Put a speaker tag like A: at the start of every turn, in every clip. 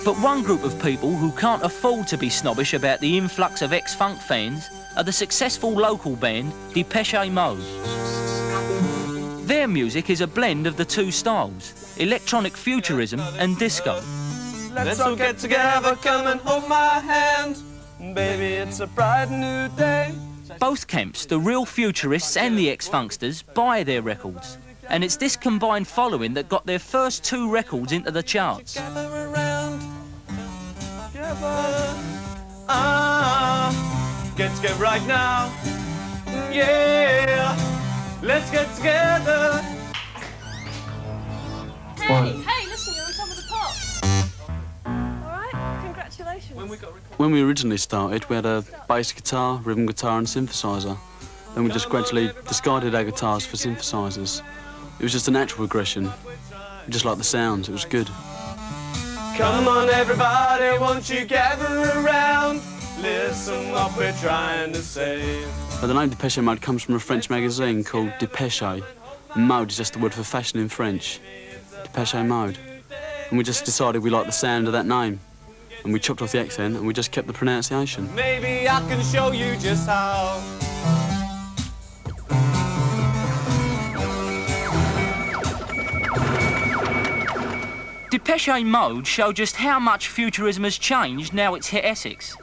A: But one group of people who can't afford to be snobbish about the influx of ex-funk fans are the successful local band Depeche Mode. Their music is a blend of the two styles, electronic futurism and disco.
B: Let's all get together, come and hold my hand. Baby, it's a bright new day.
A: Both camps, the real futurists and the ex-funksters, buy their records. And it's this combined following that got their first 2 records into the charts.
B: Gather around, together. Get together right now. Yeah, let's get together.
C: Hey, listen, you're on top of the pops. All right, congratulations.
D: When we originally started, we had a bass guitar, rhythm guitar and synthesizer. Then we just gradually discarded our guitars for synthesizers. It was just a natural progression. We just liked the sounds, it was good.
B: Come on everybody, won't you gather around? Listen what we're trying to say.
D: But the name Depeche Mode comes from a French magazine called Depeche. And mode is just the word for fashion in French. Depeche Mode. And we just decided we liked the sound of that name. And we chopped off the accent and we just kept the pronunciation.
B: Maybe I can show you just how.
A: Depeche Mode show just how much futurism has changed now it's hit Essex.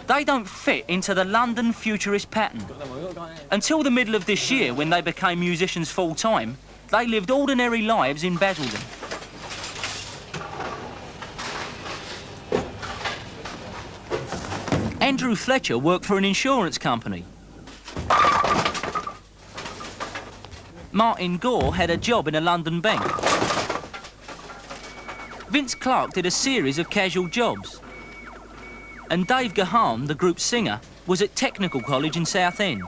A: They don't fit into the London futurist pattern. Until the middle of this year, when they became musicians full-time, they lived ordinary lives in Basildon. Andrew Fletcher worked for an insurance company. Martin Gore had a job in a London bank. Vince Clarke did a series of casual jobs. And Dave Gahan, the group's singer, was at Technical College in Southend.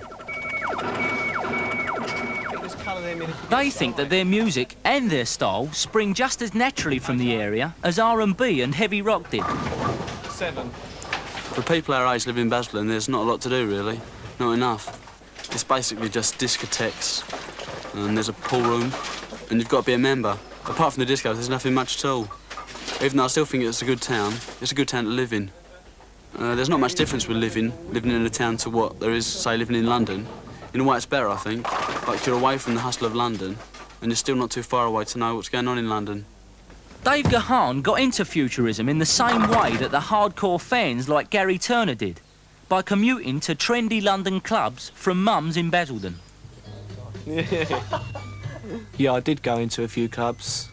A: They think that their music and their style spring just as naturally from the area as R&B and heavy rock did.
B: 7.
D: For people our age living in Basildon, there's not a lot to do, really. Not enough. It's basically just discotheques, and there's a pool room, and you've got to be a member. Apart from the disco, there's nothing much at all. Even though I still think it's a good town to live in. There's not much difference with living in a town to what there is, say, living in London. In a way, it's better, I think. Like, you're away from the hustle of London, and you're still not too far away to know what's going on in London.
A: Dave Gahan got into futurism in the same way that the hardcore fans like Gary Turner did, by commuting to trendy London clubs from mums in Basildon.
E: Yeah, I did go into a few clubs.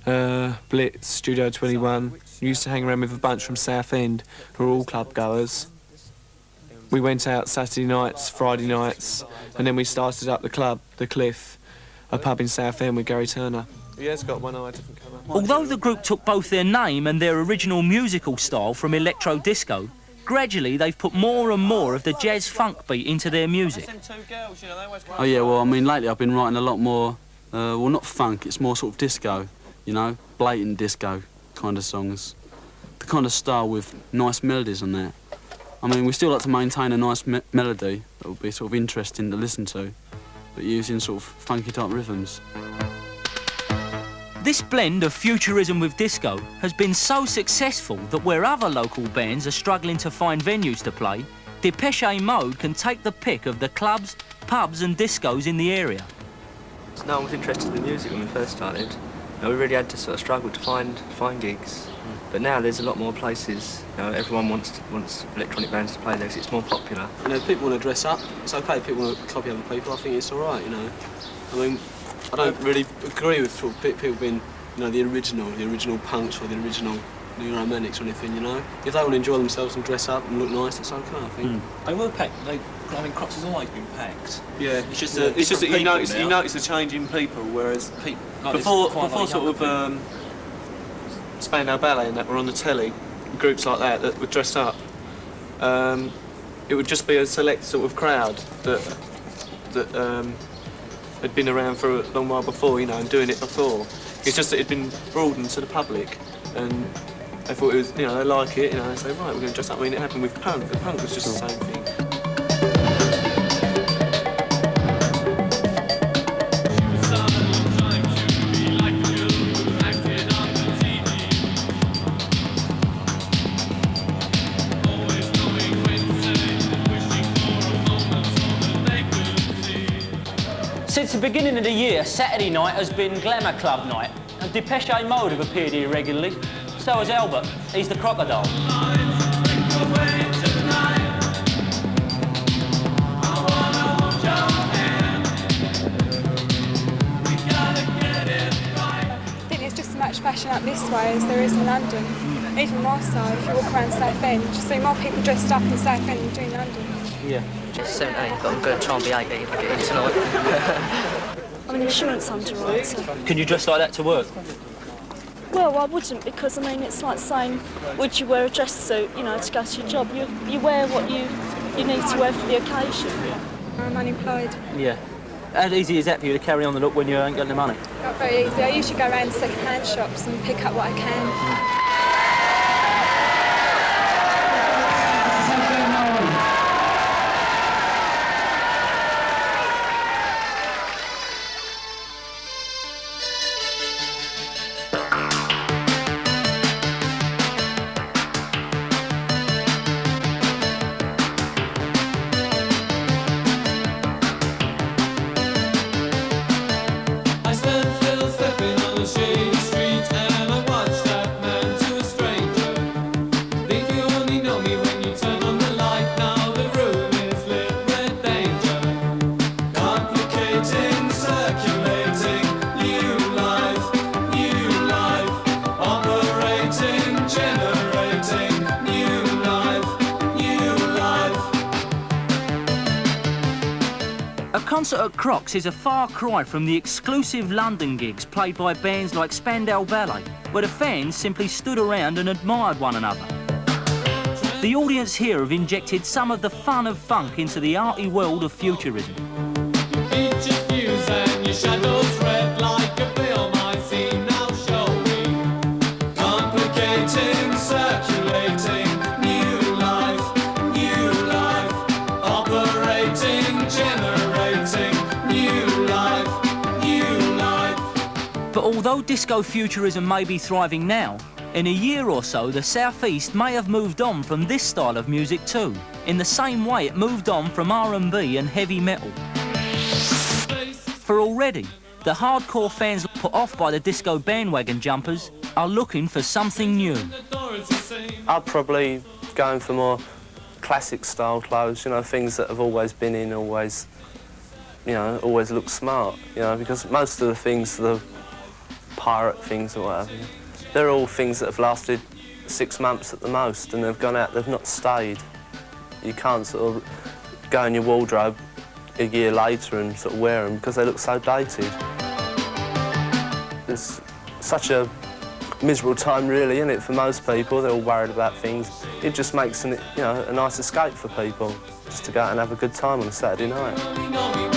E: Blitz, Studio 21. Used to hang around with a bunch from Southend who were all club goers. We went out Saturday nights, Friday nights, and then we started up the club, The Cliff, a pub in Southend with Gary Turner.
B: Yeah, it's got one eye, different colour.
A: Although the group took both their name and their original musical style from electro disco, gradually they've put more and more of the jazz funk beat into their music.
D: Oh yeah, well, I mean, lately I've been writing a lot more, well, not funk, it's more sort of disco, you know, blatant disco kind of songs. The kind of style with nice melodies on that. I mean, we still like to maintain a nice melody that would be sort of interesting to listen to, but using sort of funky type rhythms.
A: This blend of futurism with disco has been so successful that where other local bands are struggling to find venues to play, Depeche Mode can take the pick of the clubs, pubs and discos in the area.
F: No one was interested in music when we first started. We really had to sort of struggle to find gigs. But now there's a lot more places. You know, everyone wants electronic bands to play there because it's more popular.
D: You know, people want to dress up. It's okay if people want to copy other people. I think it's all right, you know. I mean, I don't really agree with sort of people being, you know, the original punks or the original new romantics or anything, you know. If they want to enjoy themselves and dress up and look nice, it's okay, I think.
G: They were packed. I mean, Crocs has always been packed.
B: Yeah,
G: It's just
B: that you notice a change in people, whereas
G: Like
B: before
G: like
B: sort of Spandau Ballet and that were on the telly, groups like that were dressed up, it would just be a select sort of crowd that had been around for a long while before, you know, and doing it before. It's just that it'd been broadened to the public, and they thought it was, you know, they like it, you know, they say, right, we're going to dress up. I mean, it happened with punk. The punk was just the same thing.
A: beginning of the year, Saturday night has been Glamour Club night, and Depeche Mode have appeared here regularly. So has Albert. He's the crocodile.
C: Much fashion up this way as there is in London. Even more so if you walk around Southend, you see more people dressed up in Southend than you do in London.
A: Yeah.
F: Just 17, but I'm going to try and be 18 if I get in tonight.
C: I'm an insurance underwriter.
A: Can you dress like that to work?
C: Well, I wouldn't, because I mean it's like saying, would you wear a dress suit, you know, to go to your job? You wear what you need to wear for the occasion. I'm unemployed.
A: Yeah. How easy is that for you to carry on the look when you ain't got any money?
C: Not very easy. I usually go around second-hand shops and pick up what I can.
A: A concert at Crocs is a far cry from the exclusive London gigs played by bands like Spandau Ballet, where the fans simply stood around and admired one another. The audience here have injected some of the fun of funk into the arty world of futurism. But although disco futurism may be thriving now, in a year or so the South East may have moved on from this style of music too, in the same way it moved on from R&B and heavy metal. For already, the hardcore fans put off by the disco bandwagon jumpers are looking for something new.
B: I'd probably go in for more classic style clothes, you know, things that have always been in, always look smart, you know, because most of the things, the pirate things or whatever, they're all things that have lasted 6 months at the most and they've gone out, they've not stayed. You can't sort of go in your wardrobe a year later and sort of wear them because they look so dated. It's such a miserable time really, isn't it, for most people? They're all worried about things. It just makes a nice escape for people, just to go out and have a good time on a Saturday night.